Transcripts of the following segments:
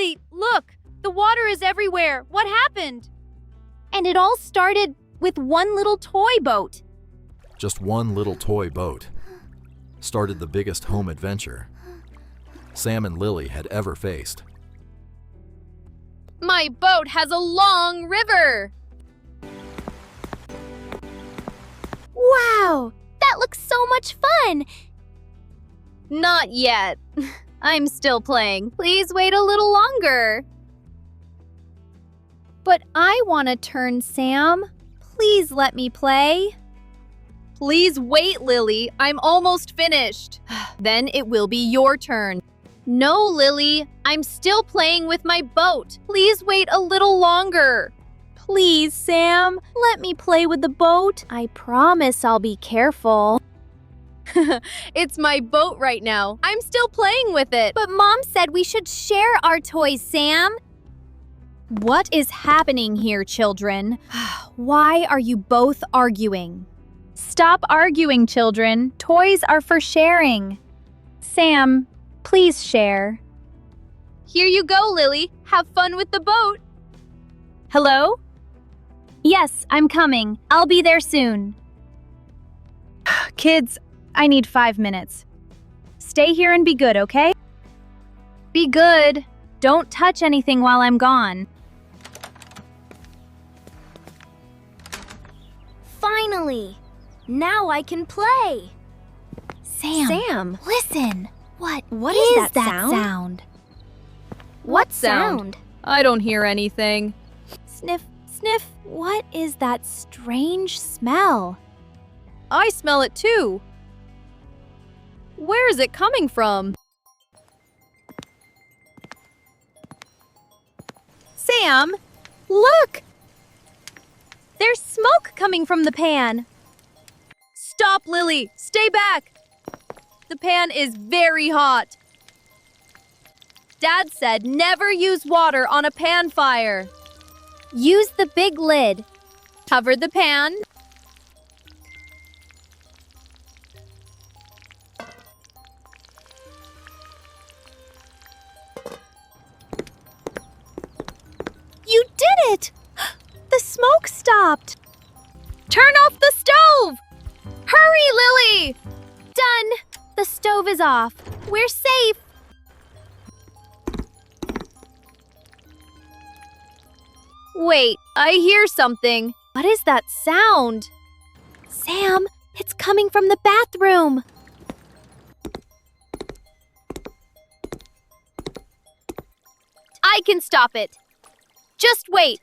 Lily, look! The water is everywhere. What happened? And it all started with one little toy boat. Just one little toy boat started the biggest home adventure Sam and Lily had ever faced. My boat has a long river. Wow, that looks so much fun. Not yet. I'm still playing. Please wait a little longer. But I want to turn, Sam. Please let me play. Please wait, Lily. I'm almost finished. Then it will be your turn. No, Lily. I'm still playing with my boat. Please wait a little longer. Please, Sam. Let me play with the boat. I promise I'll be careful. It's my boat right now. I'm still playing with it. But Mom said we should share our toys, Sam. What is happening here, children? Why are you both arguing? Stop arguing, children. Toys are for sharing. Sam, please share. Here you go, Lily. Have fun with the boat. Hello? Yes, I'm coming. I'll be there soon. Kids, I need 5 minutes. Stay here and be good, okay? Be good. Don't touch anything while I'm gone. Finally! Now I can play! Sam, listen. What is that sound? What sound? I don't hear anything. Sniff, sniff. What is that strange smell? I smell it too. Where is it coming from? Sam, look! There's smoke coming from the pan. Stop, Lily! Stay back! The pan is very hot. Dad said never use water on a pan fire. Use the big lid. Cover the pan. You did it! The smoke stopped. Turn off the stove! Hurry, Lily! Done. The stove is off. We're safe. Wait, I hear something. What is that sound? Sam, it's coming from the bathroom. I can stop it. Just wait.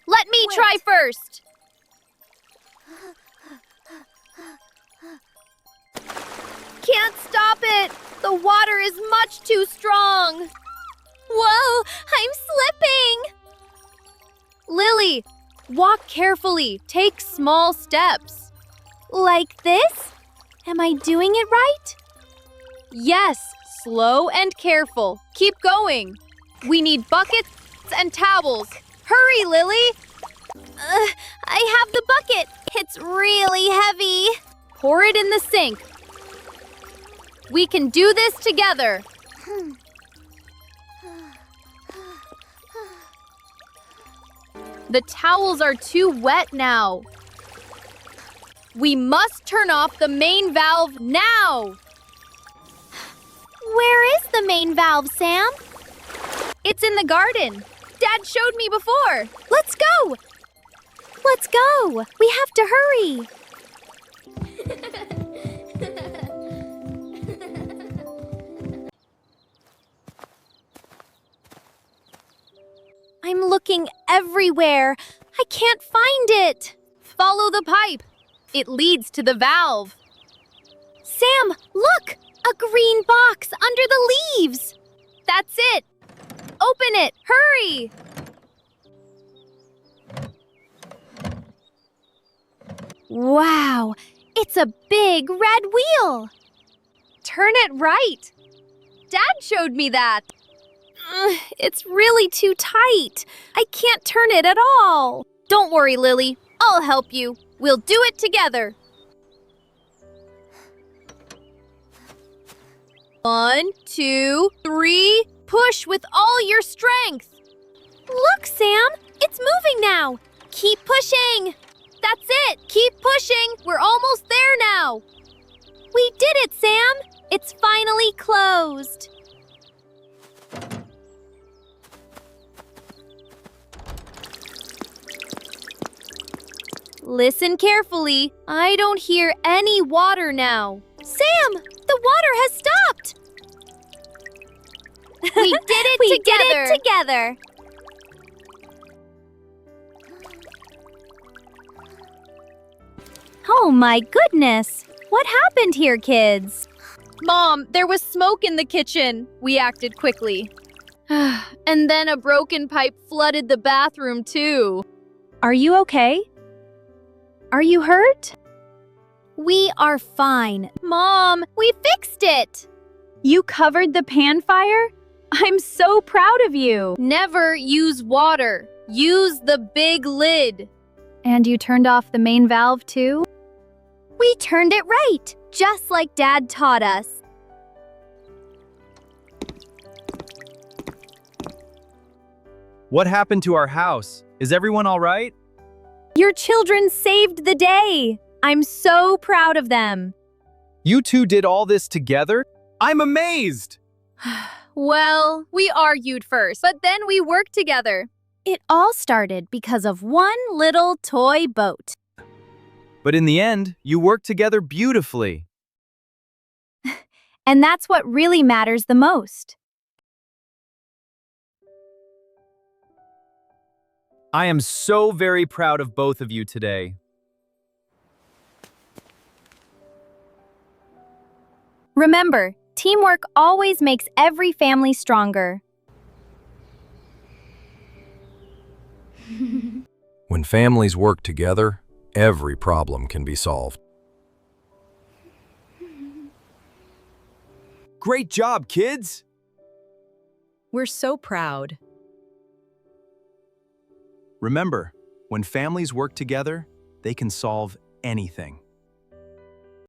Let me try first. Can't stop it. The water is much too strong. Whoa, I'm slipping. Lily, walk carefully. Take small steps. Like this? Am I doing it right? Yes, slow and careful. Keep going. We need buckets and towels. Hurry, Lily! I have the bucket. It's really heavy. Pour it in the sink. We can do this together. The towels are too wet now. We must turn off the main valve now. Where is the main valve, Sam? It's in the garden. Dad showed me before. Let's go. Let's go. We have to hurry. I'm looking everywhere. I can't find it. Follow the pipe. It leads to the valve. Sam, look! A green box under the leaves. That's it. Open it. Hurry. Wow, it's a big red wheel. Turn it right. Dad showed me that. It's really too tight. I can't turn it at all. Don't worry, Lily. I'll help you. We'll do it together. 1, 2, 3. Push with all your strength. strength. Look, Sam! It's moving now! Keep pushing! That's it! Keep pushing! We're almost there now! We did it, Sam! It's finally closed! Listen carefully. I don't hear any water now. Sam! The water has stopped! We did it We together! did it together. Oh my goodness! What happened here, kids? Mom, there was smoke in the kitchen. We acted quickly. And then a broken pipe flooded the bathroom, too. Are you okay? Are you hurt? We are fine. Mom, we fixed it! You covered the pan fire? I'm so proud of you. Never use water. Use the big lid. And you turned off the main valve, too? We turned it right, just like Dad taught us. What happened to our house? Is everyone all right? Your children saved the day. I'm so proud of them. You two did all this together? I'm amazed! Well, we argued first, but then we worked together. It all started because of one little toy boat. But in the end, you worked together beautifully. And that's what really matters the most. I am so very proud of both of you today. Remember, teamwork always makes every family stronger. When families work together, every problem can be solved. Great job, kids! We're so proud. Remember, when families work together, they can solve anything.